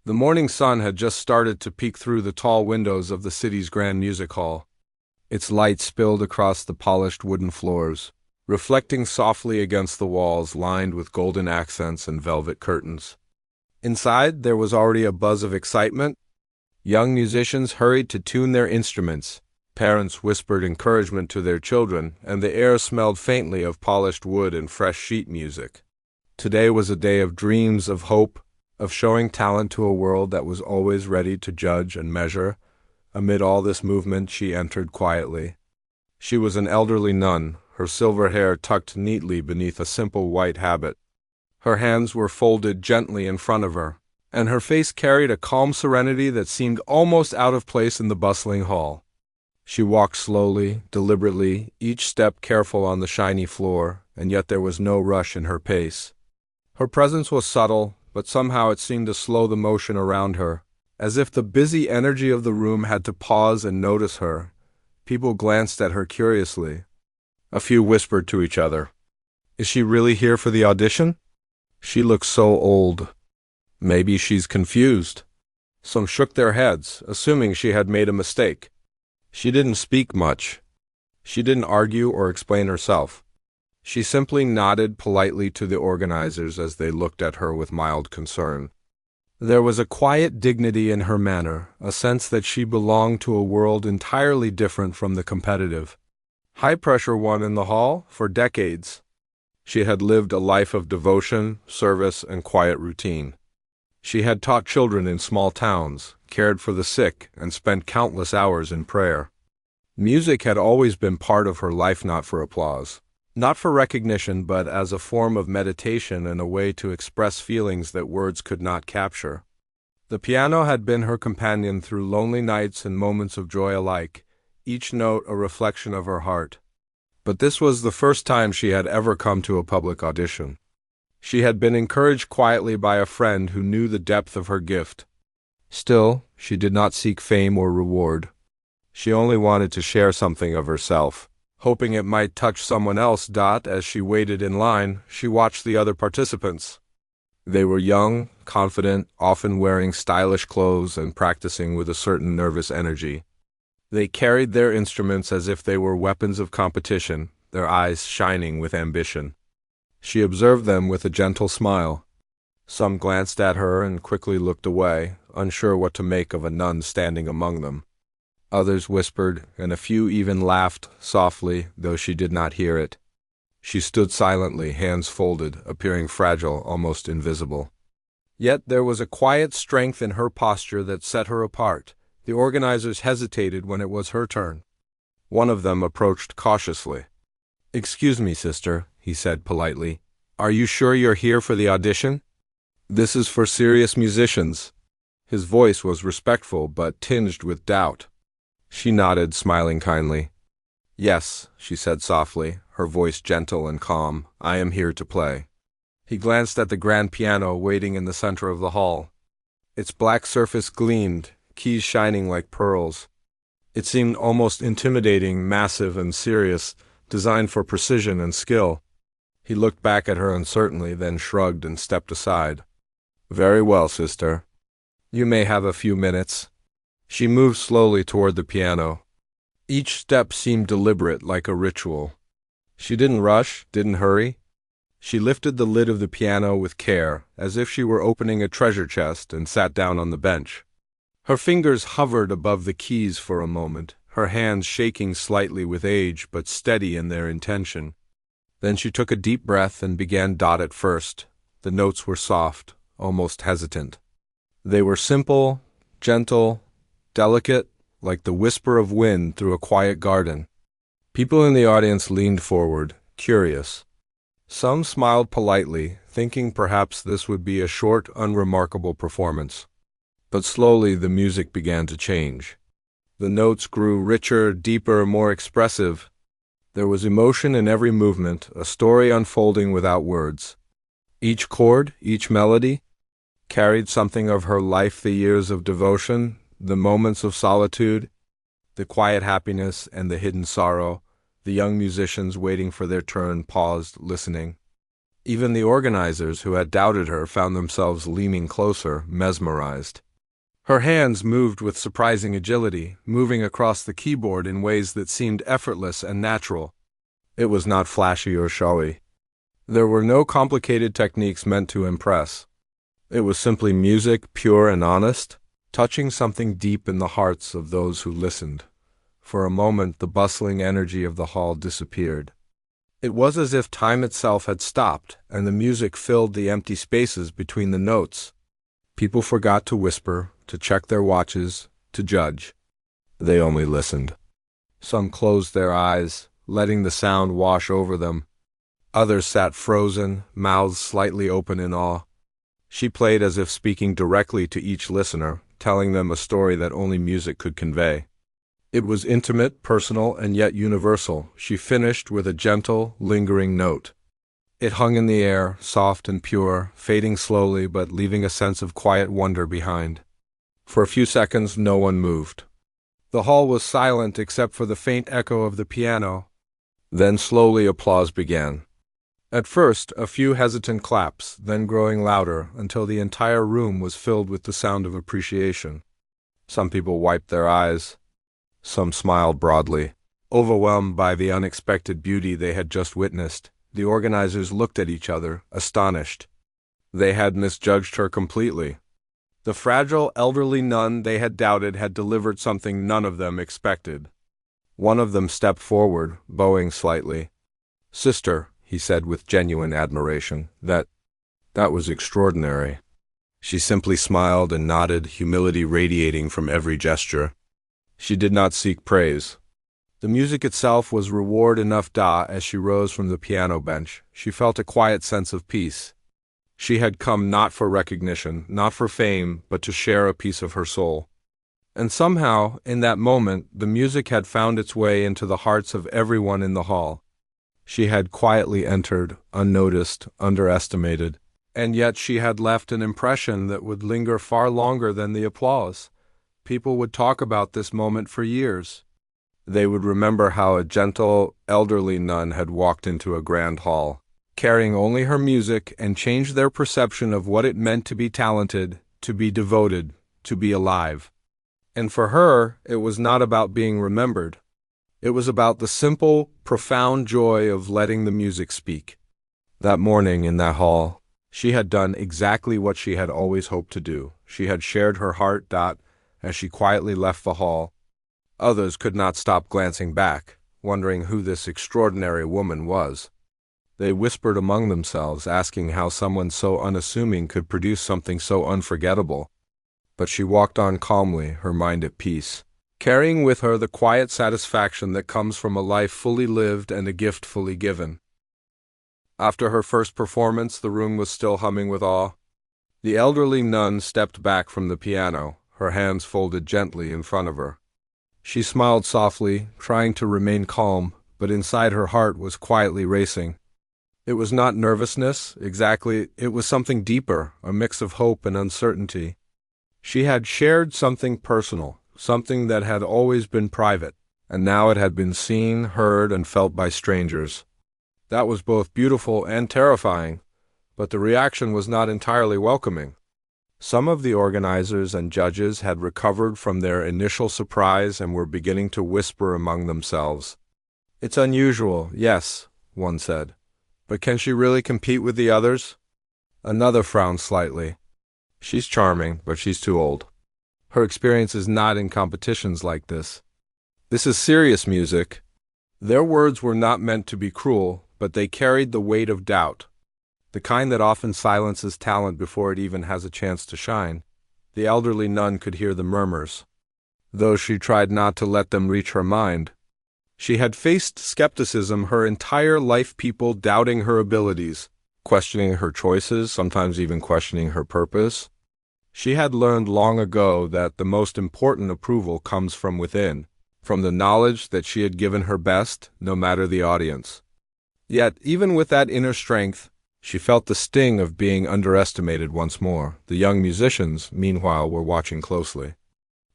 The morning sun had just started to peek through the tall windows of the city's grand music hall. Its light spilled across the polished wooden floors, reflecting softly against the walls lined with golden accents and velvet curtains. Inside, there was already a buzz of excitement. Young musicians hurried to tune their instruments. Parents whispered encouragement to their children, and the air smelled faintly of polished wood and fresh sheet music. Today was a day of dreams, of hope, of showing talent to a world that was always ready to judge and measure. Amid all this movement, she entered quietly. She was an elderly nun, her silver hair tucked neatly beneath a simple white habit. Her hands were folded gently in front of her, and her face carried a calm serenity that seemed almost out of place in the bustling hall. She walked slowly, deliberately, each step careful on the shiny floor, and yet there was no rush in her pace. Her presence was subtle, but somehow it seemed to slow the motion around her, as if the busy energy of the room had to pause and notice her. People glanced at her curiously. A few whispered to each other. "Is she really here for the audition? She looks so old. Maybe she's confused." Some shook their heads, assuming she had made a mistake. She didn't speak much. She didn't argue or explain herself. She simply nodded politely to the organizers as they looked at her with mild concern. There was a quiet dignity in her manner, a sense that she belonged to a world entirely different from the competitive, high-pressure one in the hall for decades. She had lived a life of devotion, service, and quiet routine. She had taught children in small towns, cared for the sick, and spent countless hours in prayer. Music had always been part of her life, not for applause. Not for recognition, but as a form of meditation and a way to express feelings that words could not capture. The piano had been her companion through lonely nights and moments of joy alike, each note a reflection of her heart. But this was the first time she had ever come to a public audition. She had been encouraged quietly by a friend who knew the depth of her gift. Still, she did not seek fame or reward. She only wanted to share something of herself. Hoping it might touch someone else. As she waited in line, she watched the other participants. They were young, confident, often wearing stylish clothes and practicing with a certain nervous energy. They carried their instruments as if they were weapons of competition, their eyes shining with ambition. She observed them with a gentle smile. Some glanced at her and quickly looked away, unsure what to make of a nun standing among them. Others whispered, and a few even laughed, softly, though she did not hear it. She stood silently, hands folded, appearing fragile, almost invisible. Yet there was a quiet strength in her posture that set her apart. The organizers hesitated when it was her turn. One of them approached cautiously. "Excuse me, sister," he said politely. "Are you sure you're here for the audition? This is for serious musicians." His voice was respectful but tinged with doubt. She nodded, smiling kindly. "Yes," she said softly, her voice gentle and calm. "I am here to play." He glanced at the grand piano waiting in the center of the hall. Its black surface gleamed, keys shining like pearls. It seemed almost intimidating, massive and serious, designed for precision and skill. He looked back at her uncertainly, then shrugged and stepped aside. "Very well, sister. You may have a few minutes." She moved slowly toward the piano. Each step seemed deliberate, like a ritual. She didn't rush, didn't hurry. She lifted the lid of the piano with care, as if she were opening a treasure chest, and sat down on the bench. Her fingers hovered above the keys for a moment, her hands shaking slightly with age but steady in their intention. Then she took a deep breath and began at first. The notes were soft, almost hesitant. They were simple, gentle, delicate, like the whisper of wind through a quiet garden. People in the audience leaned forward, curious. Some smiled politely, thinking perhaps this would be a short, unremarkable performance. But slowly the music began to change. The notes grew richer, deeper, more expressive. There was emotion in every movement, a story unfolding without words. Each chord, each melody, carried something of her life, the years of devotion, the moments of solitude, the quiet happiness and the hidden sorrow. The young musicians waiting for their turn paused, listening. Even the organizers who had doubted her found themselves leaning closer, mesmerized. Her hands moved with surprising agility, moving across the keyboard in ways that seemed effortless and natural. It was not flashy or showy. There were no complicated techniques meant to impress. It was simply music, pure and honest, touching something deep in the hearts of those who listened. For a moment, the bustling energy of the hall disappeared. It was as if time itself had stopped, and the music filled the empty spaces between the notes. People forgot to whisper, to check their watches, to judge. They only listened. Some closed their eyes, letting the sound wash over them. Others sat frozen, mouths slightly open in awe. She played as if speaking directly to each listener, telling them a story that only music could convey. It was intimate, personal, and yet universal. She finished with a gentle, lingering note. It hung in the air, soft and pure, fading slowly but leaving a sense of quiet wonder behind. For a few seconds, no one moved. The hall was silent except for the faint echo of the piano. Then slowly applause began. At first, a few hesitant claps, then growing louder until the entire room was filled with the sound of appreciation. Some people wiped their eyes. Some smiled broadly. Overwhelmed by the unexpected beauty they had just witnessed, the organizers looked at each other, astonished. They had misjudged her completely. The fragile elderly nun they had doubted had delivered something none of them expected. One of them stepped forward, bowing slightly. "Sister," he said with genuine admiration, that was extraordinary." She simply smiled and nodded, humility radiating from every gesture. She did not seek praise. The music itself was reward enough. As she rose from the piano bench, she felt a quiet sense of peace. She had come not for recognition, not for fame, but to share a piece of her soul. And somehow, in that moment, the music had found its way into the hearts of everyone in the hall. She had quietly entered, unnoticed, underestimated, and yet she had left an impression that would linger far longer than the applause. People would talk about this moment for years. They would remember how a gentle, elderly nun had walked into a grand hall, carrying only her music, and changed their perception of what it meant to be talented, to be devoted, to be alive. And for her, it was not about being remembered. It was about the simple, profound joy of letting the music speak. That morning in that hall, she had done exactly what she had always hoped to do. She had shared her heart. As she quietly left the hall, others could not stop glancing back, wondering who this extraordinary woman was. They whispered among themselves, asking how someone so unassuming could produce something so unforgettable. But she walked on calmly, her mind at peace, carrying with her the quiet satisfaction that comes from a life fully lived and a gift fully given. After her first performance, the room was still humming with awe. The elderly nun stepped back from the piano, her hands folded gently in front of her. She smiled softly, trying to remain calm, but inside her heart was quietly racing. It was not nervousness, exactly, it was something deeper, a mix of hope and uncertainty. She had shared something personal, something that had always been private, and now it had been seen, heard, and felt by strangers. That was both beautiful and terrifying, but the reaction was not entirely welcoming. Some of the organizers and judges had recovered from their initial surprise and were beginning to whisper among themselves. "It's unusual, yes," one said. "But can she really compete with the others?" Another frowned slightly. "She's charming, but she's too old. Her experience is not in competitions like this. This is serious music." Their words were not meant to be cruel, but they carried the weight of doubt. The kind that often silences talent before it even has a chance to shine. The elderly nun could hear the murmurs, though she tried not to let them reach her mind. She had faced skepticism her entire life, people doubting her abilities, questioning her choices, sometimes even questioning her purpose. She had learned long ago that the most important approval comes from within, from the knowledge that she had given her best, no matter the audience. Yet, even with that inner strength, she felt the sting of being underestimated once more. The young musicians, meanwhile, were watching closely.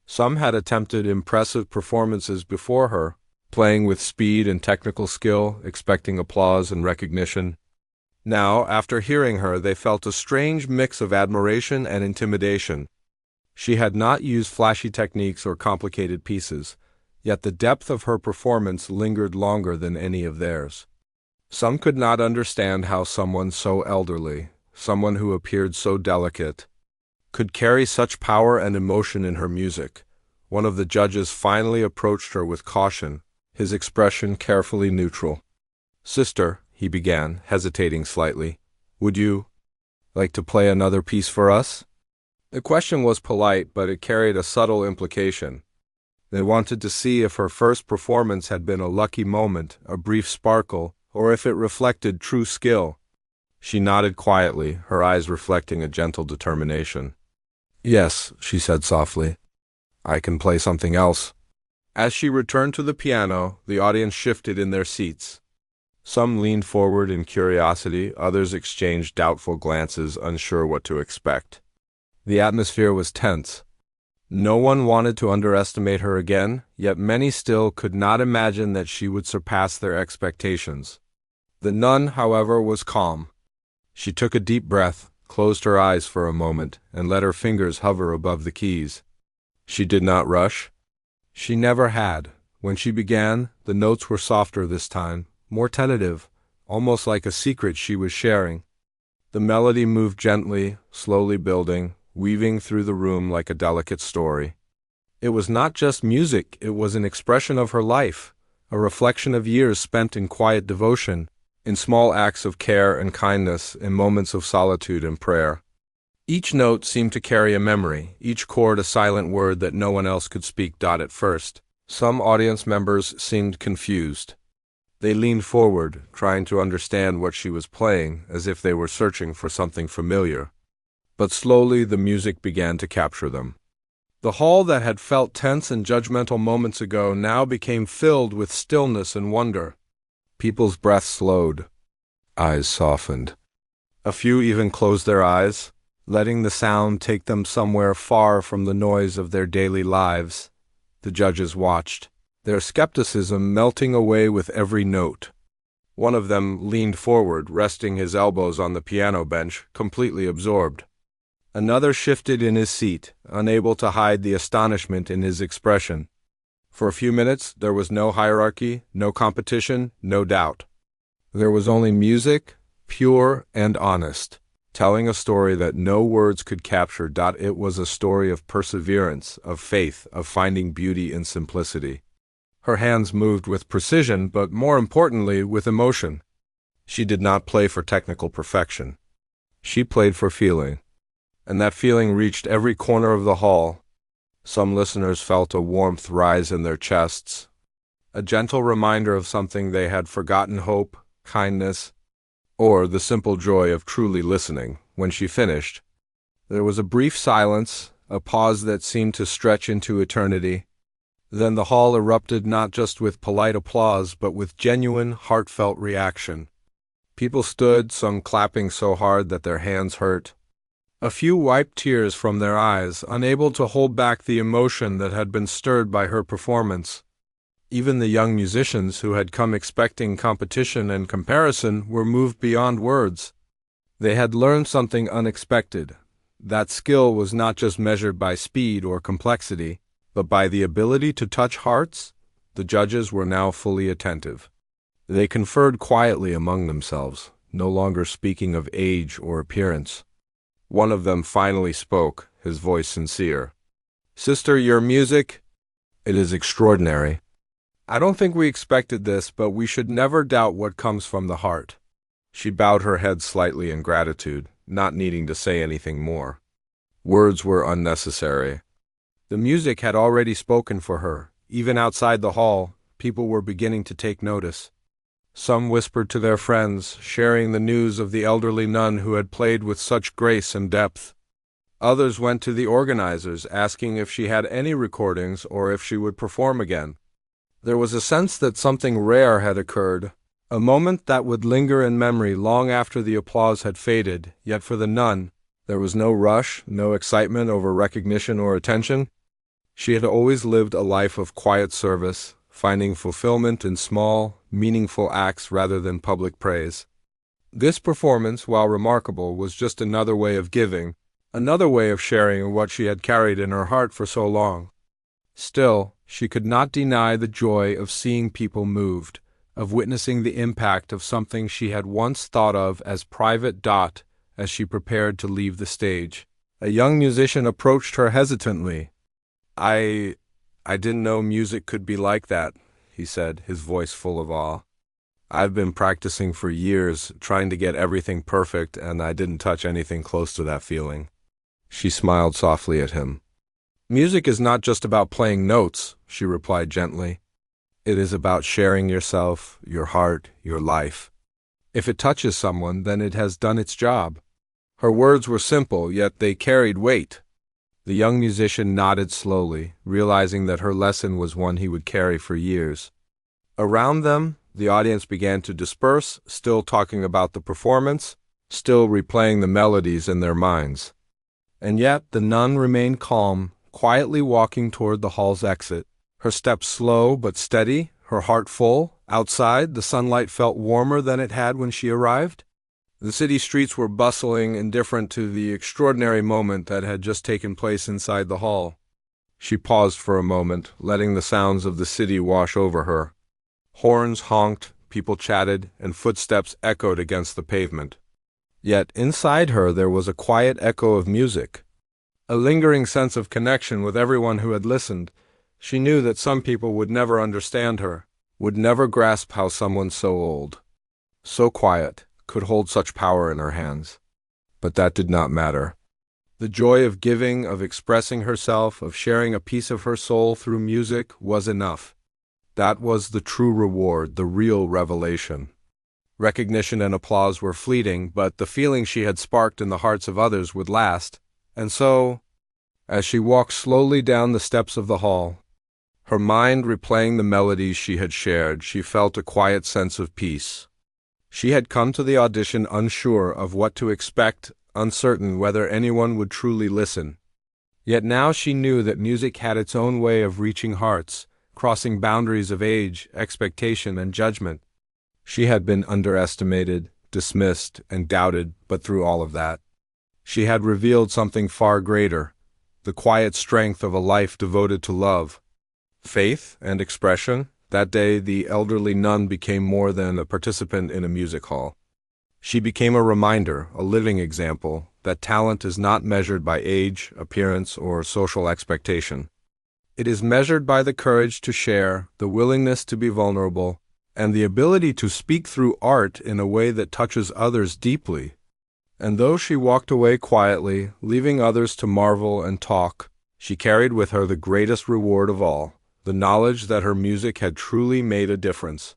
Some had attempted impressive performances before her, playing with speed and technical skill, expecting applause and recognition. Now, after hearing her, they felt a strange mix of admiration and intimidation. She had not used flashy techniques or complicated pieces, yet the depth of her performance lingered longer than any of theirs. Some could not understand how someone so elderly, someone who appeared so delicate, could carry such power and emotion in her music. One of the judges finally approached her with caution, his expression carefully neutral. "Sister," he began, hesitating slightly, "would you like to play another piece for us?" The question was polite, but it carried a subtle implication. They wanted to see if her first performance had been a lucky moment, a brief sparkle, or if it reflected true skill. She nodded quietly, her eyes reflecting a gentle determination. "Yes," she said softly. "I can play something else." As she returned to the piano, the audience shifted in their seats. Some leaned forward in curiosity, others exchanged doubtful glances, unsure what to expect. The atmosphere was tense. No one wanted to underestimate her again, yet many still could not imagine that she would surpass their expectations. The nun, however, was calm. She took a deep breath, closed her eyes for a moment, and let her fingers hover above the keys. She did not rush. She never had. When she began, the notes were softer this time, more tentative, almost like a secret she was sharing. The melody moved gently, slowly building, weaving through the room like a delicate story. It was not just music, it was an expression of her life, a reflection of years spent in quiet devotion, in small acts of care and kindness, in moments of solitude and prayer. Each note seemed to carry a memory, each chord a silent word that no one else could speak. At first, some audience members seemed confused. They leaned forward, trying to understand what she was playing, as if they were searching for something familiar. But slowly the music began to capture them. The hall that had felt tense and judgmental moments ago now became filled with stillness and wonder. People's breaths slowed. Eyes softened. A few even closed their eyes, letting the sound take them somewhere far from the noise of their daily lives. The judges watched, their skepticism melting away with every note. One of them leaned forward, resting his elbows on the piano bench, completely absorbed. Another shifted in his seat, unable to hide the astonishment in his expression. For a few minutes, there was no hierarchy, no competition, no doubt. There was only music, pure and honest, telling a story that no words could capture. It was a story of perseverance, of faith, of finding beauty in simplicity. Her hands moved with precision, but more importantly, with emotion. She did not play for technical perfection. She played for feeling. And that feeling reached every corner of the hall. Some listeners felt a warmth rise in their chests, a gentle reminder of something they had forgotten: hope, kindness, or the simple joy of truly listening. When she finished, there was a brief silence, a pause that seemed to stretch into eternity. Then the hall erupted, not just with polite applause, but with genuine, heartfelt reaction. People stood, some clapping so hard that their hands hurt. A few wiped tears from their eyes, unable to hold back the emotion that had been stirred by her performance. Even the young musicians, who had come expecting competition and comparison, were moved beyond words. They had learned something unexpected. That skill was not just measured by speed or complexity, but by the ability to touch hearts. The judges were now fully attentive. They conferred quietly among themselves, no longer speaking of age or appearance. One of them finally spoke, his voice sincere. "Sister, your music, it is extraordinary. I don't think we expected this, but we should never doubt what comes from the heart." She bowed her head slightly in gratitude, not needing to say anything more. Words were unnecessary. The music had already spoken for her. Even outside the hall, people were beginning to take notice. Some whispered to their friends, sharing the news of the elderly nun who had played with such grace and depth. Others went to the organizers, asking if she had any recordings or if she would perform again. There was a sense that something rare had occurred, a moment that would linger in memory long after the applause had faded. Yet for the nun, there was no rush, no excitement over recognition or attention. She had always lived a life of quiet service, finding fulfillment in small, meaningful acts rather than public praise. This performance, while remarkable, was just another way of giving, another way of sharing what she had carried in her heart for so long. Still, she could not deny the joy of seeing people moved, of witnessing the impact of something she had once thought of as private. As she prepared to leave the stage, a young musician approached her hesitantly. I didn't know music could be like that," he said, his voice full of awe. "I've been practicing for years, trying to get everything perfect, and I didn't touch anything close to that feeling." She smiled softly at him. "Music is not just about playing notes," she replied gently. "It is about sharing yourself, your heart, your life. If it touches someone, then it has done its job." Her words were simple, yet they carried weight. The young musician nodded slowly, realizing that her lesson was one he would carry for years. Around them, the audience began to disperse, still talking about the performance, still replaying the melodies in their minds. And yet the nun remained calm, quietly walking toward the hall's exit, her steps slow but steady, her heart full. Outside, the sunlight felt warmer than it had when she arrived. The city streets were bustling, indifferent to the extraordinary moment that had just taken place inside the hall. She paused for a moment, letting the sounds of the city wash over her. Horns honked, people chatted, and footsteps echoed against the pavement. Yet inside her there was a quiet echo of music, a lingering sense of connection with everyone who had listened. She knew that some people would never understand her, would never grasp how someone so old, so quiet, could hold such power in her hands. But that did not matter. The joy of giving, of expressing herself, of sharing a piece of her soul through music was enough. That was the true reward, the real revelation. Recognition and applause were fleeting, but the feeling she had sparked in the hearts of others would last. And so, as she walked slowly down the steps of the hall, her mind replaying the melodies she had shared, she felt a quiet sense of peace. She had come to the audition unsure of what to expect, uncertain whether anyone would truly listen. Yet now she knew that music had its own way of reaching hearts, crossing boundaries of age, expectation, and judgment. She had been underestimated, dismissed, and doubted, but through all of that, she had revealed something far greater, the quiet strength of a life devoted to love, faith, and expression. That day, the elderly nun became more than a participant in a music hall. She became a reminder, a living example, that talent is not measured by age, appearance, or social expectation. It is measured by the courage to share, the willingness to be vulnerable, and the ability to speak through art in a way that touches others deeply. And though she walked away quietly, leaving others to marvel and talk, she carried with her the greatest reward of all, the knowledge that her music had truly made a difference.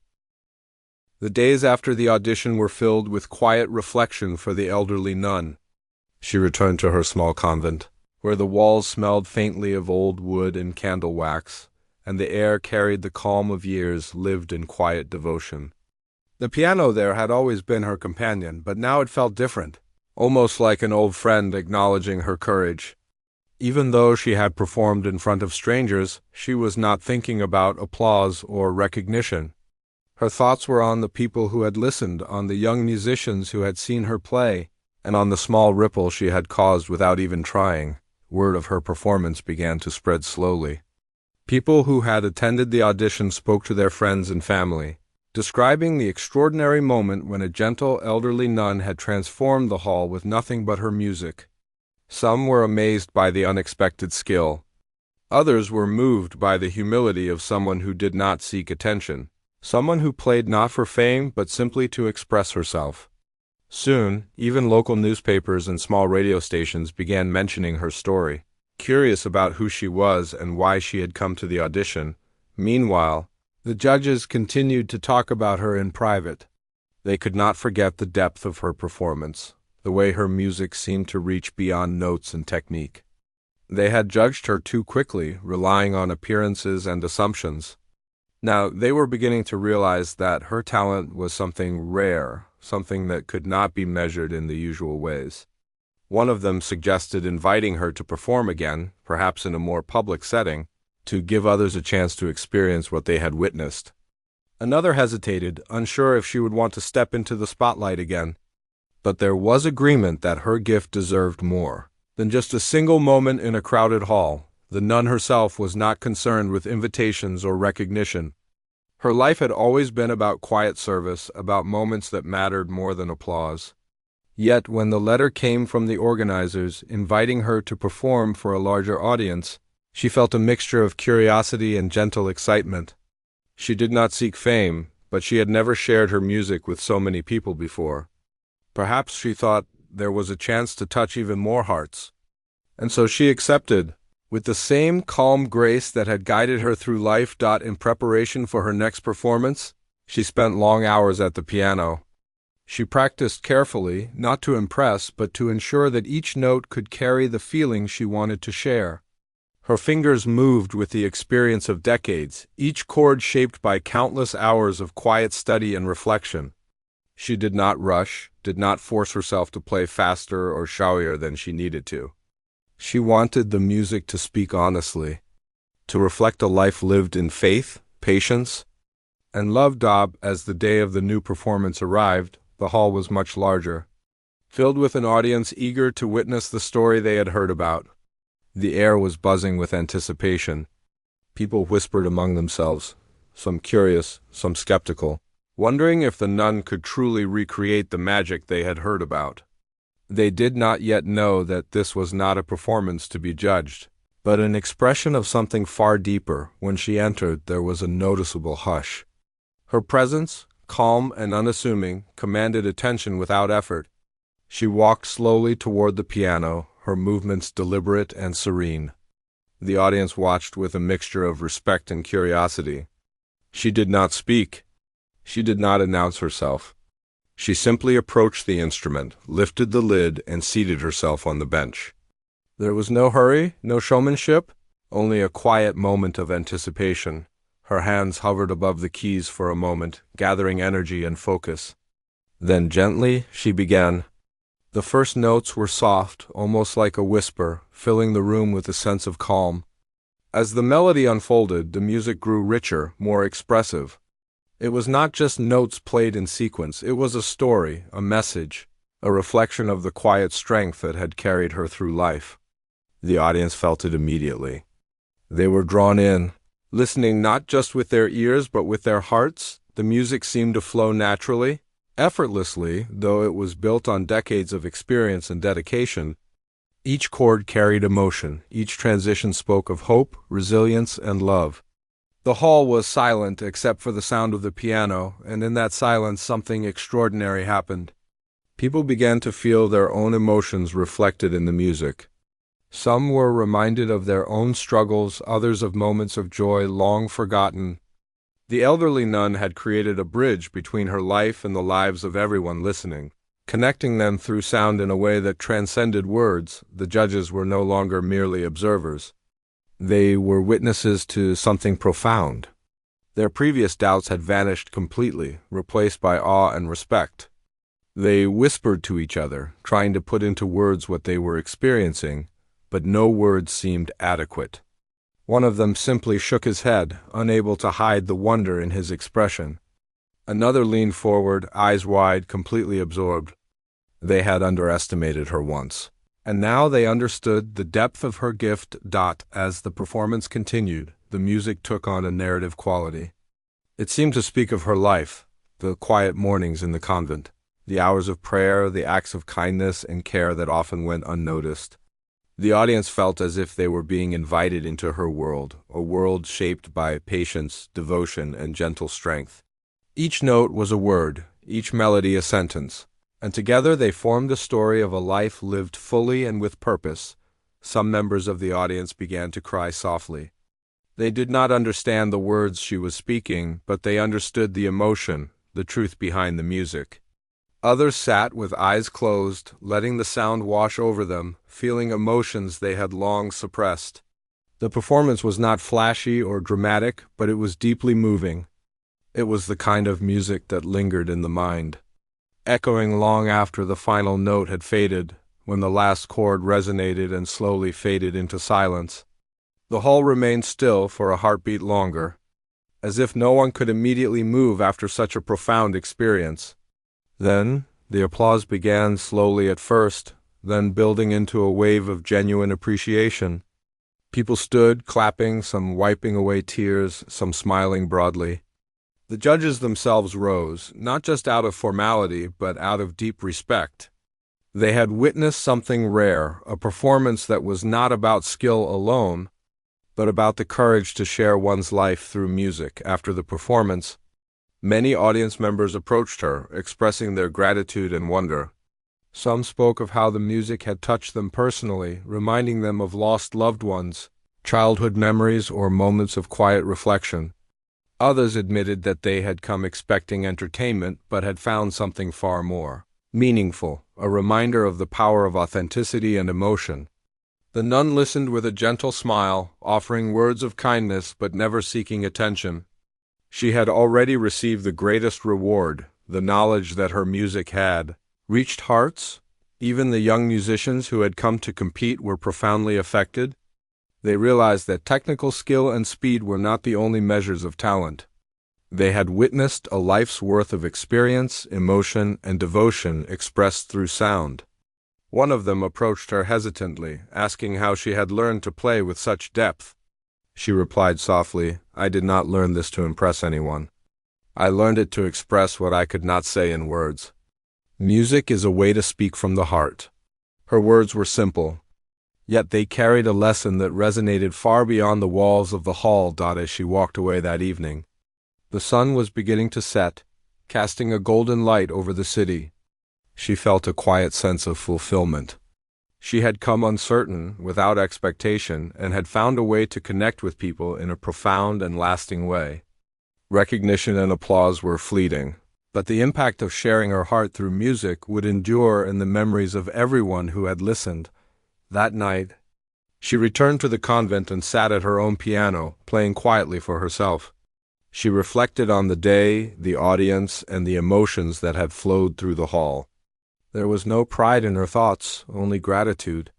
The days after the audition were filled with quiet reflection for the elderly nun. She returned to her small convent, where the walls smelled faintly of old wood and candle wax, and the air carried the calm of years lived in quiet devotion. The piano there had always been her companion, but now it felt different, almost like an old friend acknowledging her courage. Even though she had performed in front of strangers, she was not thinking about applause or recognition. Her thoughts were on the people who had listened, on the young musicians who had seen her play, and on the small ripple she had caused without even trying. Word of her performance began to spread slowly. People who had attended the audition spoke to their friends and family, describing the extraordinary moment when a gentle elderly nun had transformed the hall with nothing but her music. Some were amazed by the unexpected skill. Others were moved by the humility of someone who did not seek attention, someone who played not for fame but simply to express herself. Soon, even local newspapers and small radio stations began mentioning her story, curious about who she was and why she had come to the audition. Meanwhile, the judges continued to talk about her in private. They could not forget the depth of her performance, the way her music seemed to reach beyond notes and technique. They had judged her too quickly, relying on appearances and assumptions. Now, they were beginning to realize that her talent was something rare, something that could not be measured in the usual ways. One of them suggested inviting her to perform again, perhaps in a more public setting, to give others a chance to experience what they had witnessed. Another hesitated, unsure if she would want to step into the spotlight again. But there was agreement that her gift deserved more than just a single moment in a crowded hall. The nun herself was not concerned with invitations or recognition. Her life had always been about quiet service, about moments that mattered more than applause. Yet when the letter came from the organizers inviting her to perform for a larger audience, she felt a mixture of curiosity and gentle excitement. She did not seek fame, but she had never shared her music with so many people before. Perhaps she thought there was a chance to touch even more hearts. And so she accepted, with the same calm grace that had guided her through life. In preparation for her next performance, she spent long hours at the piano. She practiced carefully, not to impress, but to ensure that each note could carry the feeling she wanted to share. Her fingers moved with the experience of decades, each chord shaped by countless hours of quiet study and reflection. She did not rush, did not force herself to play faster or showier than she needed to. She wanted the music to speak honestly, to reflect a life lived in faith, patience, and love. As the day of the new performance arrived, the hall was much larger, filled with an audience eager to witness the story they had heard about. The air was buzzing with anticipation. People whispered among themselves, some curious, some skeptical, wondering if the nun could truly recreate the magic they had heard about. They did not yet know that this was not a performance to be judged, but an expression of something far deeper. When she entered, there was a noticeable hush. Her presence, calm and unassuming, commanded attention without effort. She walked slowly toward the piano, her movements deliberate and serene. The audience watched with a mixture of respect and curiosity. She did not speak. She did not announce herself. She simply approached the instrument, lifted the lid, and seated herself on the bench. There was no hurry, no showmanship, only a quiet moment of anticipation. Her hands hovered above the keys for a moment, gathering energy and focus. Then gently, she began. The first notes were soft, almost like a whisper, filling the room with a sense of calm. As the melody unfolded, the music grew richer, more expressive. It was not just notes played in sequence, it was a story, a message, a reflection of the quiet strength that had carried her through life. The audience felt it immediately. They were drawn in, listening not just with their ears but with their hearts. The music seemed to flow naturally, effortlessly, though it was built on decades of experience and dedication. Each chord carried emotion, each transition spoke of hope, resilience, and love. The hall was silent except for the sound of the piano, and in that silence something extraordinary happened. People began to feel their own emotions reflected in the music. Some were reminded of their own struggles, others of moments of joy long forgotten. The elderly nun had created a bridge between her life and the lives of everyone listening, connecting them through sound in a way that transcended words. The judges were no longer merely observers. They were witnesses to something profound. Their previous doubts had vanished completely, replaced by awe and respect. They whispered to each other, trying to put into words what they were experiencing, but no words seemed adequate. One of them simply shook his head, unable to hide the wonder in his expression. Another leaned forward, eyes wide, completely absorbed. They had underestimated her once, and now they understood the depth of her gift. As the performance continued, the music took on a narrative quality. It seemed to speak of her life, the quiet mornings in the convent, the hours of prayer, the acts of kindness and care that often went unnoticed. The audience felt as if they were being invited into her world, a world shaped by patience, devotion, and gentle strength. Each note was a word, each melody a sentence, and together they formed the story of a life lived fully and with purpose. Some members of the audience began to cry softly. They did not understand the words she was speaking, but they understood the emotion, the truth behind the music. Others sat with eyes closed, letting the sound wash over them, feeling emotions they had long suppressed. The performance was not flashy or dramatic, but it was deeply moving. It was the kind of music that lingered in the mind, echoing long after the final note had faded, when the last chord resonated and slowly faded into silence. The hall remained still for a heartbeat longer, as if no one could immediately move after such a profound experience. Then, The applause began slowly at first, then building into a wave of genuine appreciation. People stood, clapping, some wiping away tears, some smiling broadly. The judges themselves rose, not just out of formality, but out of deep respect. They had witnessed something rare, a performance that was not about skill alone, but about the courage to share one's life through music. After the performance, many audience members approached her, expressing their gratitude and wonder. Some spoke of how the music had touched them personally, reminding them of lost loved ones, childhood memories, or moments of quiet reflection. Others admitted that they had come expecting entertainment but had found something far more meaningful, a reminder of the power of authenticity and emotion. The nun listened with a gentle smile, offering words of kindness but never seeking attention. She had already received the greatest reward, the knowledge that her music had reached hearts. Even the young musicians who had come to compete were profoundly affected. They realized that technical skill and speed were not the only measures of talent. They had witnessed a life's worth of experience, emotion, and devotion expressed through sound. One of them approached her hesitantly, asking how she had learned to play with such depth. She replied softly, "I did not learn this to impress anyone. I learned it to express what I could not say in words. Music is a way to speak from the heart." Her words were simple, yet they carried a lesson that resonated far beyond the walls of the hall. As she walked away that evening, the sun was beginning to set, casting a golden light over the city. She felt a quiet sense of fulfillment. She had come uncertain, without expectation, and had found a way to connect with people in a profound and lasting way. Recognition and applause were fleeting, but the impact of sharing her heart through music would endure in the memories of everyone who had listened. That night, she returned to the convent and sat at her own piano, playing quietly for herself. She reflected on the day, the audience, and the emotions that had flowed through the hall. There was no pride in her thoughts, only gratitude.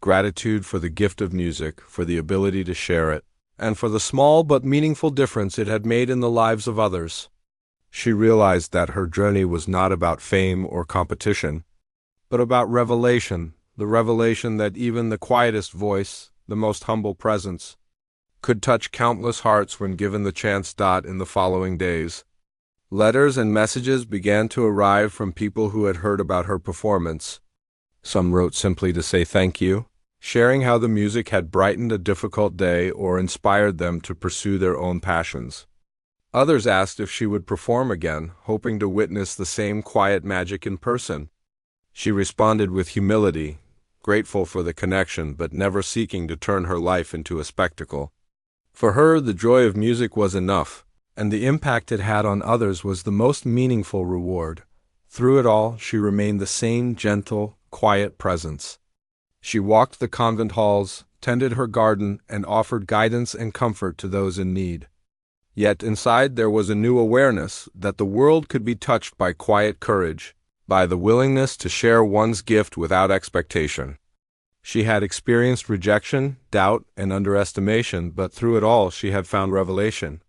Gratitude for the gift of music, for the ability to share it, and for the small but meaningful difference it had made in the lives of others. She realized that her journey was not about fame or competition, but about revelation, the revelation that even the quietest voice, the most humble presence, could touch countless hearts when given the chance. In the following days, letters and messages began to arrive from people who had heard about her performance. Some wrote simply to say thank you, sharing how the music had brightened a difficult day or inspired them to pursue their own passions. Others asked if she would perform again, hoping to witness the same quiet magic in person. She responded with humility, grateful for the connection but never seeking to turn her life into a spectacle. For her, the joy of music was enough, and the impact it had on others was the most meaningful reward. Through it all, she remained the same gentle, quiet presence. She walked the convent halls, tended her garden, and offered guidance and comfort to those in need. Yet inside there was a new awareness that the world could be touched by quiet courage, by the willingness to share one's gift without expectation. She had experienced rejection, doubt, and underestimation, but through it all she had found revelation.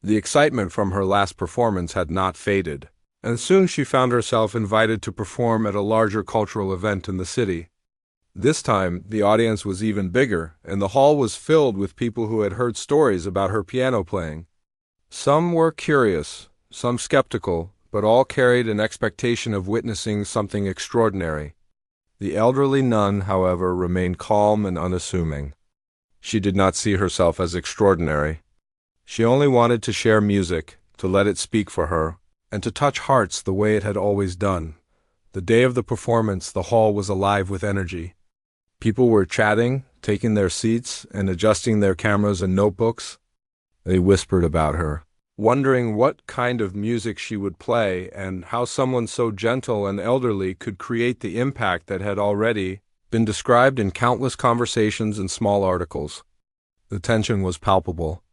The excitement from her last performance had not faded, and soon she found herself invited to perform at a larger cultural event in the city. This time, the audience was even bigger, and the hall was filled with people who had heard stories about her piano playing. Some were curious, some skeptical, but all carried an expectation of witnessing something extraordinary. The elderly nun, however, remained calm and unassuming. She did not see herself as extraordinary. She only wanted to share music, to let it speak for her, and to touch hearts the way it had always done. The day of the performance, the hall was alive with energy. People were chatting, taking their seats, and adjusting their cameras and notebooks. They whispered about her, wondering what kind of music she would play and how someone so gentle and elderly could create the impact that had already been described in countless conversations and small articles. The tension was palpable.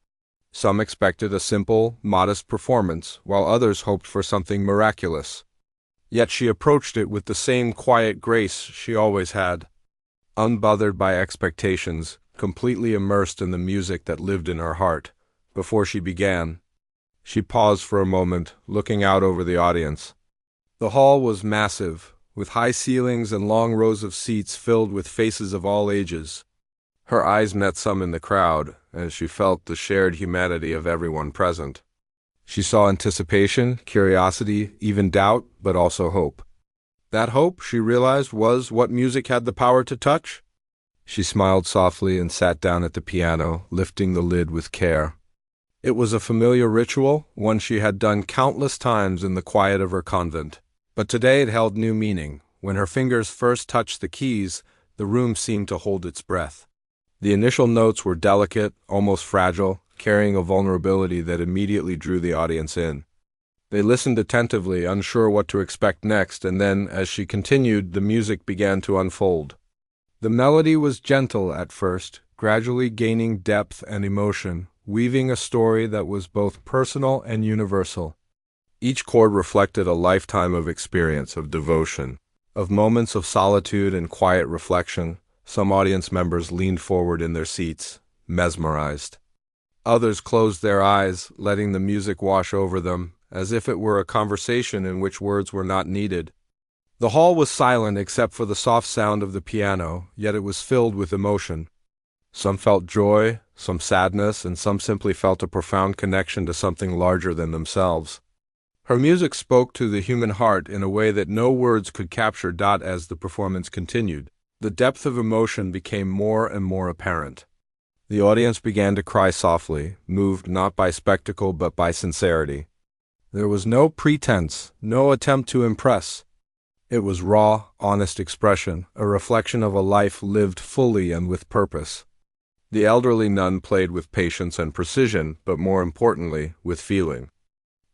Some expected a simple, modest performance, while others hoped for something miraculous. Yet she approached it with the same quiet grace she always had, unbothered by expectations, completely immersed in the music that lived in her heart. Before she began, she paused for a moment, looking out over the audience. The hall was massive, with high ceilings and long rows of seats filled with faces of all ages. Her eyes met some in the crowd, as she felt the shared humanity of everyone present. She saw anticipation, curiosity, even doubt, but also hope. That hope, she realized, was what music had the power to touch. She smiled softly and sat down at the piano, lifting the lid with care. It was a familiar ritual, one she had done countless times in the quiet of her convent. But today it held new meaning. When her fingers first touched the keys, the room seemed to hold its breath. The initial notes were delicate, almost fragile, carrying a vulnerability that immediately drew the audience in. They listened attentively, unsure what to expect next, and then, as she continued, the music began to unfold. The melody was gentle at first, gradually gaining depth and emotion, weaving a story that was both personal and universal. Each chord reflected a lifetime of experience, of devotion, of moments of solitude and quiet reflection. Some audience members leaned forward in their seats, mesmerized. Others closed their eyes, letting the music wash over them, as if it were a conversation in which words were not needed. The hall was silent except for the soft sound of the piano, yet it was filled with emotion. Some felt joy, some sadness, and some simply felt a profound connection to something larger than themselves. Her music spoke to the human heart in a way that no words could capture. As the performance continued, the depth of emotion became more and more apparent. The audience began to cry softly, moved not by spectacle but by sincerity. There was no pretense, no attempt to impress. It was raw, honest expression, a reflection of a life lived fully and with purpose. The elderly nun played with patience and precision, but more importantly, with feeling.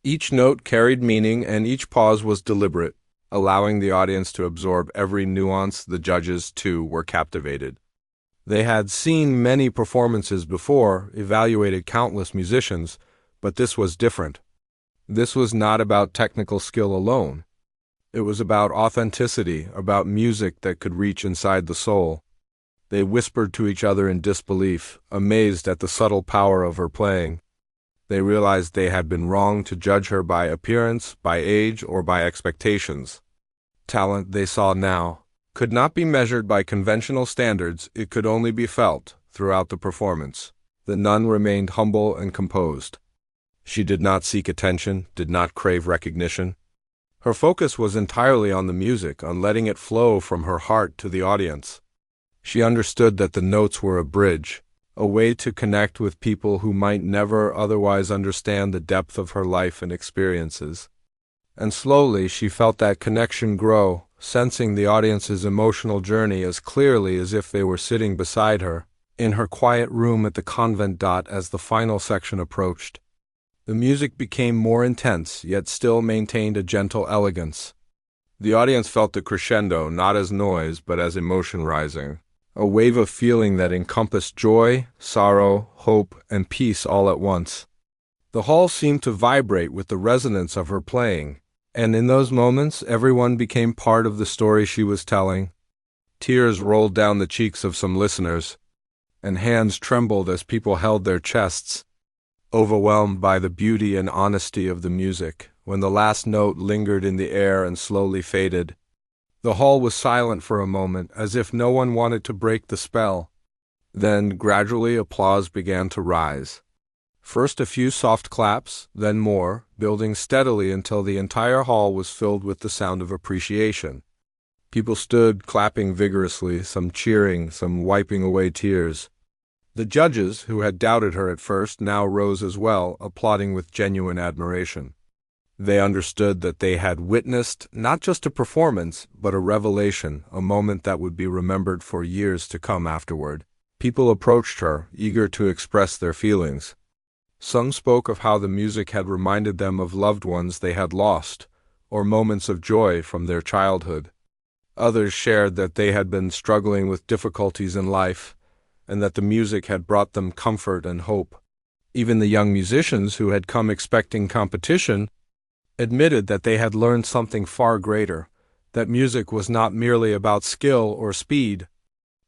Each note carried meaning and each pause was deliberate, allowing the audience to absorb every nuance. The judges, too, were captivated. They had seen many performances before, evaluated countless musicians, but this was different. This was not about technical skill alone. It was about authenticity, about music that could reach inside the soul. They whispered to each other in disbelief, amazed at the subtle power of her playing. They realized they had been wrong to judge her by appearance, by age, or by expectations. Talent, they saw now, could not be measured by conventional standards. It could only be felt. Throughout the performance, the nun remained humble and composed. She did not seek attention, did not crave recognition. Her focus was entirely on the music, on letting it flow from her heart to the audience. She understood that the notes were a bridge, a way to connect with people who might never otherwise understand the depth of her life and experiences. And slowly she felt that connection grow, sensing the audience's emotional journey as clearly as if they were sitting beside her, in her quiet room at the convent. As the final section approached, the music became more intense, yet still maintained a gentle elegance. The audience felt the crescendo not as noise, but as emotion rising, a wave of feeling that encompassed joy, sorrow, hope, and peace all at once. The hall seemed to vibrate with the resonance of her playing, and in those moments everyone became part of the story she was telling. Tears rolled down the cheeks of some listeners, and hands trembled as people held their chests, overwhelmed by the beauty and honesty of the music. When the last note lingered in the air and slowly faded, the hall was silent for a moment, as if no one wanted to break the spell. Then, gradually, applause began to rise. First a few soft claps, then more, building steadily until the entire hall was filled with the sound of appreciation. People stood, clapping vigorously, some cheering, some wiping away tears. The judges, who had doubted her at first, now rose as well, applauding with genuine admiration. They understood that they had witnessed not just a performance, but a revelation, a moment that would be remembered for years to come afterward. People approached her, eager to express their feelings. Some spoke of how the music had reminded them of loved ones they had lost, or moments of joy from their childhood. Others shared that they had been struggling with difficulties in life, and that the music had brought them comfort and hope. Even the young musicians, who had come expecting competition, admitted that they had learned something far greater, that music was not merely about skill or speed,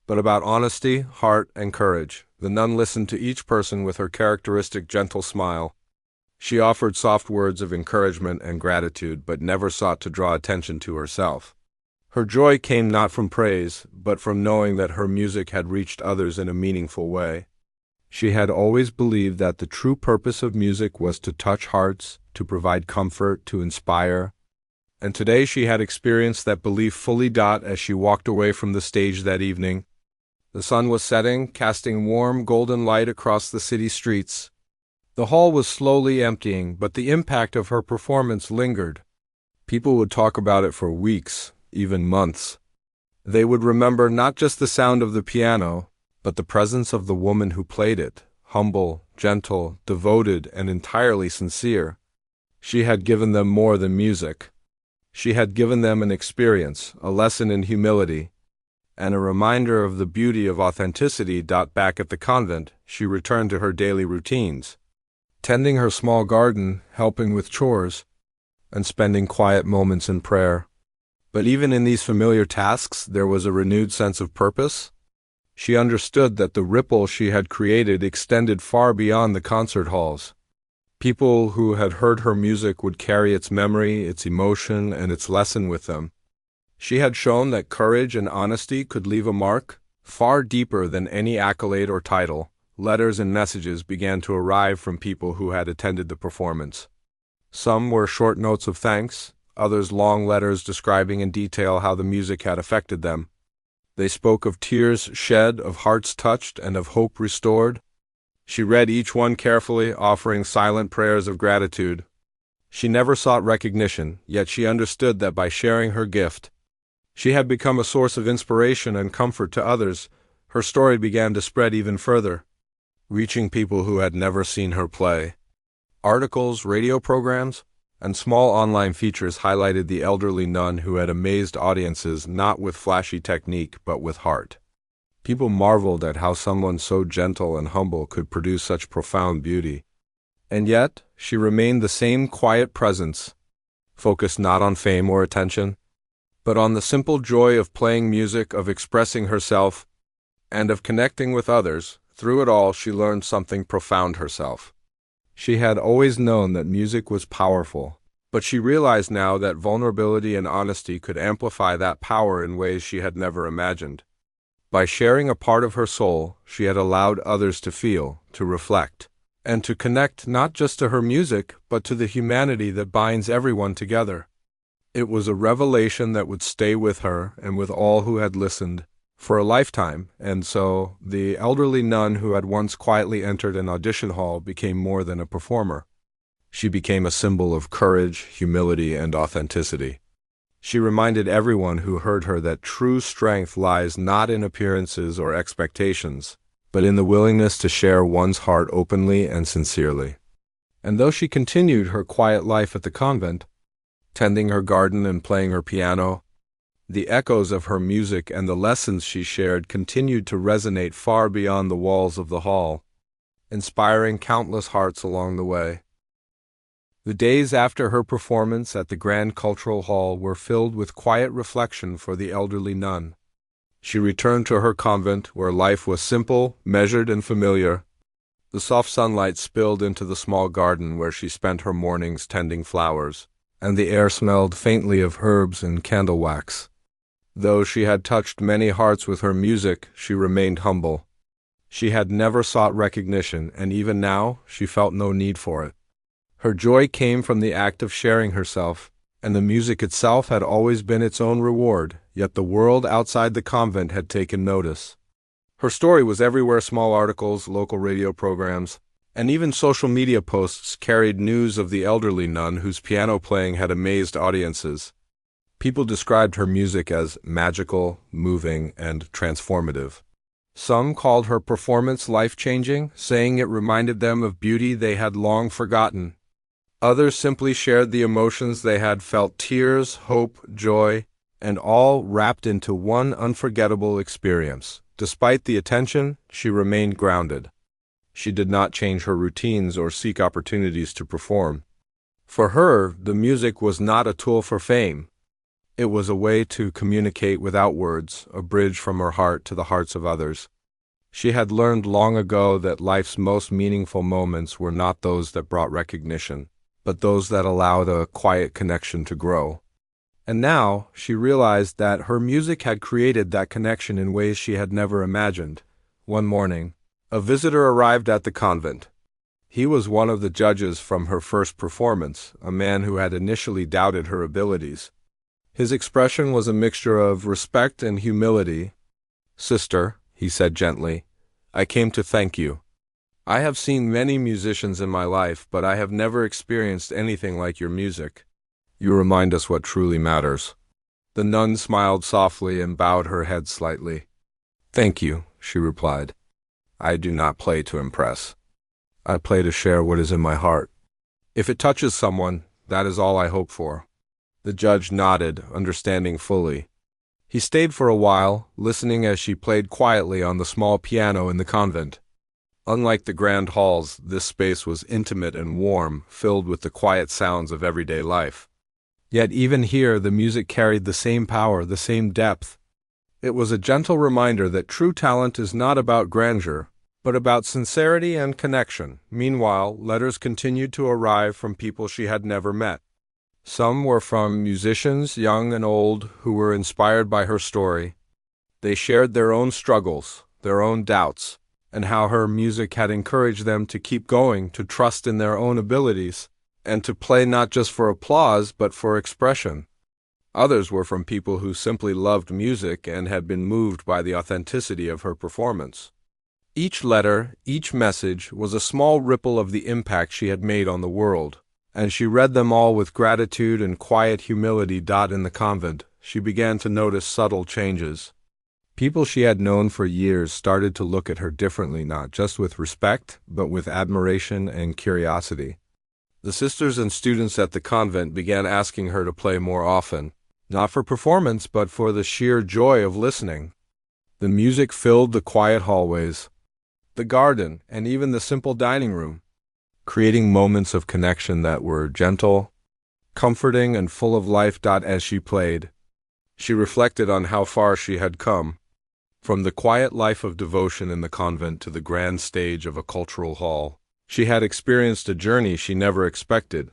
but about honesty, heart, and courage. The nun listened to each person with her characteristic gentle smile. She offered soft words of encouragement and gratitude, but never sought to draw attention to herself. Her joy came not from praise, but from knowing that her music had reached others in a meaningful way. She had always believed that the true purpose of music was to touch hearts, to provide comfort, to inspire. And today she had experienced that belief fully as she walked away from the stage that evening. The sun was setting, casting warm golden light across the city streets. The hall was slowly emptying, but the impact of her performance lingered. People would talk about it for weeks, even months. They would remember not just the sound of the piano, but the presence of the woman who played it, humble, gentle, devoted, and entirely sincere. She had given them more than music. She had given them an experience, a lesson in humility, and a reminder of the beauty of authenticity. Back at the convent, she returned to her daily routines, tending her small garden, helping with chores, and spending quiet moments in prayer. But even in these familiar tasks, there was a renewed sense of purpose. She understood that the ripple she had created extended far beyond the concert halls. People who had heard her music would carry its memory, its emotion, and its lesson with them. She had shown that courage and honesty could leave a mark, far deeper than any accolade or title. Letters and messages began to arrive from people who had attended the performance. Some were short notes of thanks, others long letters describing in detail how the music had affected them. They spoke of tears shed, of hearts touched, and of hope restored. She read each one carefully, offering silent prayers of gratitude. She never sought recognition, yet she understood that by sharing her gift, she had become a source of inspiration and comfort to others. Her story began to spread even further, reaching people who had never seen her play. Articles, radio programs, and small online features highlighted the elderly nun who had amazed audiences not with flashy technique but with heart. People marveled at how someone so gentle and humble could produce such profound beauty. And yet, she remained the same quiet presence, focused not on fame or attention, but on the simple joy of playing music, of expressing herself, and of connecting with others. Through it all, she learned something profound herself. She had always known that music was powerful, but she realized now that vulnerability and honesty could amplify that power in ways she had never imagined. By sharing a part of her soul, she had allowed others to feel, to reflect, and to connect not just to her music, but to the humanity that binds everyone together. It was a revelation that would stay with her and with all who had listened for a lifetime, and so the elderly nun who had once quietly entered an audition hall became more than a performer. She became a symbol of courage, humility, and authenticity. She reminded everyone who heard her that true strength lies not in appearances or expectations, but in the willingness to share one's heart openly and sincerely. And though she continued her quiet life at the convent, tending her garden and playing her piano, the echoes of her music and the lessons she shared continued to resonate far beyond the walls of the hall, inspiring countless hearts along the way. The days after her performance at the Grand Cultural Hall were filled with quiet reflection for the elderly nun. She returned to her convent, where life was simple, measured, and familiar. The soft sunlight spilled into the small garden where she spent her mornings tending flowers, and the air smelled faintly of herbs and candle wax. Though she had touched many hearts with her music, she remained humble. She had never sought recognition, and even now, she felt no need for it. Her joy came from the act of sharing herself, and the music itself had always been its own reward, yet the world outside the convent had taken notice. Her story was everywhere. Small articles, local radio programs, and even social media posts carried news of the elderly nun whose piano playing had amazed audiences. People described her music as magical, moving, and transformative. Some called her performance life-changing, saying it reminded them of beauty they had long forgotten. Others simply shared the emotions they had felt: tears, hope, joy, and all wrapped into one unforgettable experience. Despite the attention, she remained grounded. She did not change her routines or seek opportunities to perform. For her, the music was not a tool for fame. It was a way to communicate without words, a bridge from her heart to the hearts of others. She had learned long ago that life's most meaningful moments were not those that brought recognition, but those that allowed a quiet connection to grow. And now she realized that her music had created that connection in ways she had never imagined. One morning, a visitor arrived at the convent. He was one of the judges from her first performance, a man who had initially doubted her abilities. His expression was a mixture of respect and humility. "Sister," he said gently, "I came to thank you. I have seen many musicians in my life, but I have never experienced anything like your music. You remind us what truly matters." The nun smiled softly and bowed her head slightly. "Thank you," she replied. "I do not play to impress. I play to share what is in my heart. If it touches someone, that is all I hope for." The judge nodded, understanding fully. He stayed for a while, listening as she played quietly on the small piano in the convent. Unlike the grand halls, this space was intimate and warm, filled with the quiet sounds of everyday life. Yet even here the music carried the same power, the same depth. It was a gentle reminder that true talent is not about grandeur, but about sincerity and connection. Meanwhile, letters continued to arrive from people she had never met. Some were from musicians, young and old, who were inspired by her story. They shared their own struggles, their own doubts, and how her music had encouraged them to keep going, to trust in their own abilities, and to play not just for applause, but for expression. Others were from people who simply loved music and had been moved by the authenticity of her performance. Each letter, each message, was a small ripple of the impact she had made on the world, and she read them all with gratitude and quiet humility. In the convent, she began to notice subtle changes. People she had known for years started to look at her differently, not just with respect, but with admiration and curiosity. The sisters and students at the convent began asking her to play more often, not for performance, but for the sheer joy of listening. The music filled the quiet hallways, the garden, and even the simple dining room, creating moments of connection that were gentle, comforting, and full of life. As she played, she reflected on how far she had come, from the quiet life of devotion in the convent to the grand stage of a cultural hall. She had experienced a journey she never expected.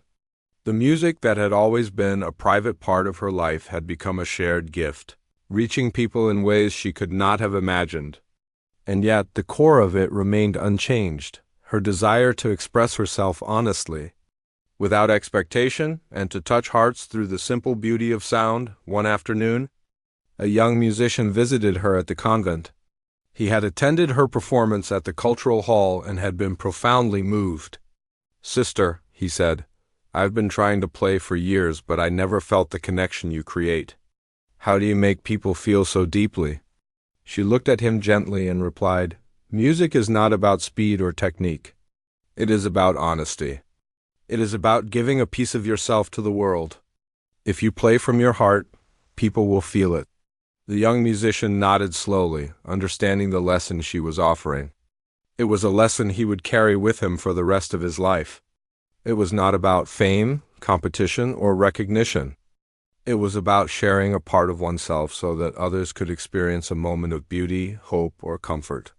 The music that had always been a private part of her life had become a shared gift, reaching people in ways she could not have imagined. And yet the core of it remained unchanged, her desire to express herself honestly, without expectation, and to touch hearts through the simple beauty of sound. One afternoon, a young musician visited her at the convent. He had attended her performance at the cultural hall and had been profoundly moved. "Sister," he said, "I've been trying to play for years, but I never felt the connection you create. How do you make people feel so deeply?" She looked at him gently and replied, "Music is not about speed or technique. It is about honesty. It is about giving a piece of yourself to the world. If you play from your heart, people will feel it." The young musician nodded slowly, understanding the lesson she was offering. It was a lesson he would carry with him for the rest of his life. It was not about fame, competition, or recognition. It was about sharing a part of oneself so that others could experience a moment of beauty, hope, or comfort.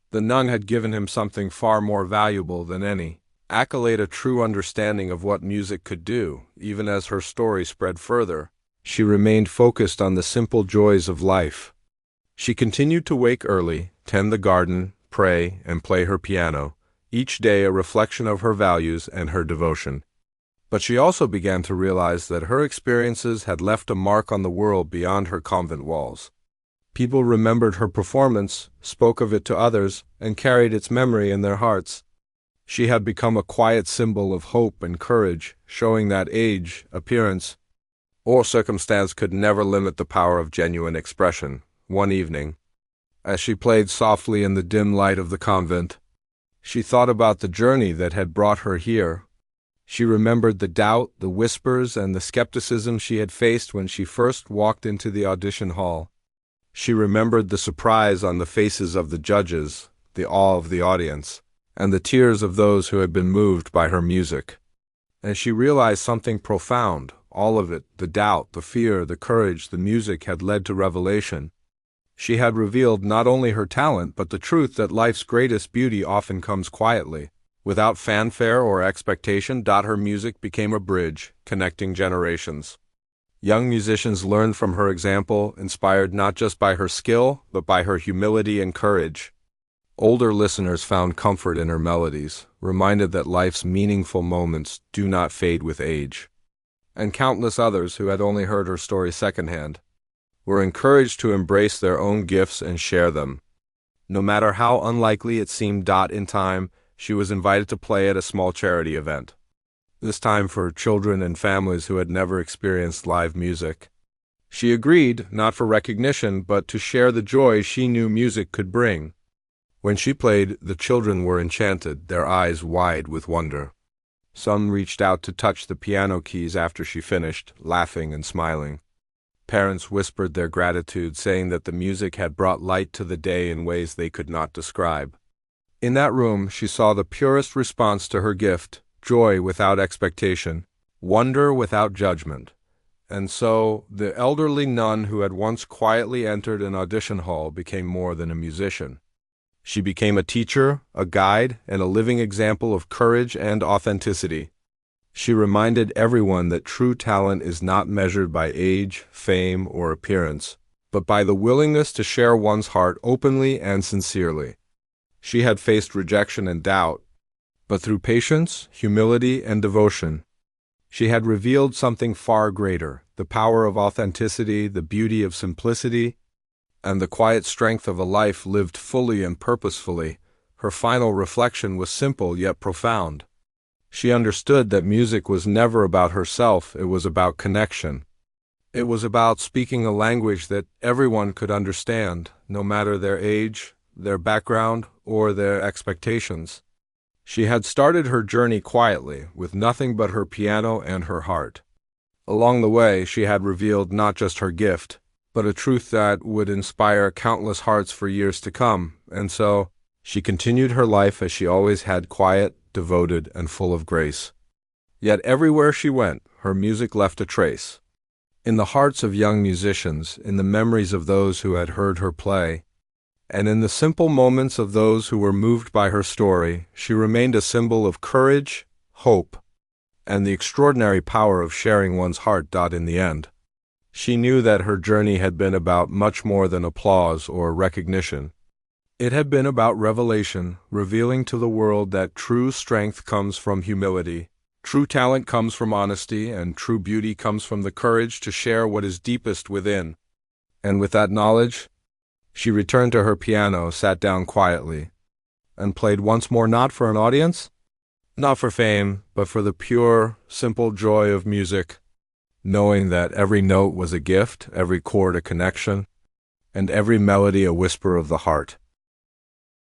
The nun had given him something far more valuable than any accolade, a true understanding of what music could do. Even as her story spread further, she remained focused on the simple joys of life. She continued to wake early, tend the garden, pray, and play her piano, each day a reflection of her values and her devotion. But she also began to realize that her experiences had left a mark on the world beyond her convent walls. People remembered her performance, spoke of it to others, and carried its memory in their hearts. She had become a quiet symbol of hope and courage, showing that age, appearance, or circumstance could never limit the power of genuine expression. One evening, as she played softly in the dim light of the convent, she thought about the journey that had brought her here. She remembered the doubt, the whispers, and the skepticism she had faced when she first walked into the audition hall. She remembered the surprise on the faces of the judges, the awe of the audience, and the tears of those who had been moved by her music. And she realized something profound. All of it, the doubt, the fear, the courage, the music, had led to revelation. She had revealed not only her talent but the truth that life's greatest beauty often comes quietly, without fanfare or expectation. Her music became a bridge, connecting generations. Young musicians learned from her example, inspired not just by her skill, but by her humility and courage. Older listeners found comfort in her melodies, reminded that life's meaningful moments do not fade with age. And countless others who had only heard her story secondhand were encouraged to embrace their own gifts and share them. No matter how unlikely it seemed. In time, she was invited to play at a small charity event, this time for children and families who had never experienced live music. She agreed, not for recognition, but to share the joy she knew music could bring. When she played, the children were enchanted, their eyes wide with wonder. Some reached out to touch the piano keys after she finished, laughing and smiling. Parents whispered their gratitude, saying that the music had brought light to the day in ways they could not describe. In that room, she saw the purest response to her gift, joy without expectation, wonder without judgment. And so, the elderly nun who had once quietly entered an audition hall became more than a musician. She became a teacher, a guide, and a living example of courage and authenticity. She reminded everyone that true talent is not measured by age, fame, or appearance, but by the willingness to share one's heart openly and sincerely. She had faced rejection and doubt, but through patience, humility, and devotion, she had revealed something far greater: the power of authenticity, the beauty of simplicity, and the quiet strength of a life lived fully and purposefully. Her final reflection was simple yet profound. She understood that music was never about herself, it was about connection. It was about speaking a language that everyone could understand, no matter their age, their background, or their expectations. She had started her journey quietly, with nothing but her piano and her heart. Along the way, she had revealed not just her gift, but a truth that would inspire countless hearts for years to come, and so she continued her life as she always had, quiet, devoted, and full of grace. Yet everywhere she went, her music left a trace. In the hearts of young musicians, in the memories of those who had heard her play, and in the simple moments of those who were moved by her story, she remained a symbol of courage, hope, and the extraordinary power of sharing one's heart. In the end, she knew that her journey had been about much more than applause or recognition. It had been about revelation, revealing to the world that true strength comes from humility, true talent comes from honesty, and true beauty comes from the courage to share what is deepest within. And with that knowledge, she returned to her piano, sat down quietly, and played once more, not for an audience, not for fame, but for the pure, simple joy of music, knowing that every note was a gift, every chord a connection, and every melody a whisper of the heart.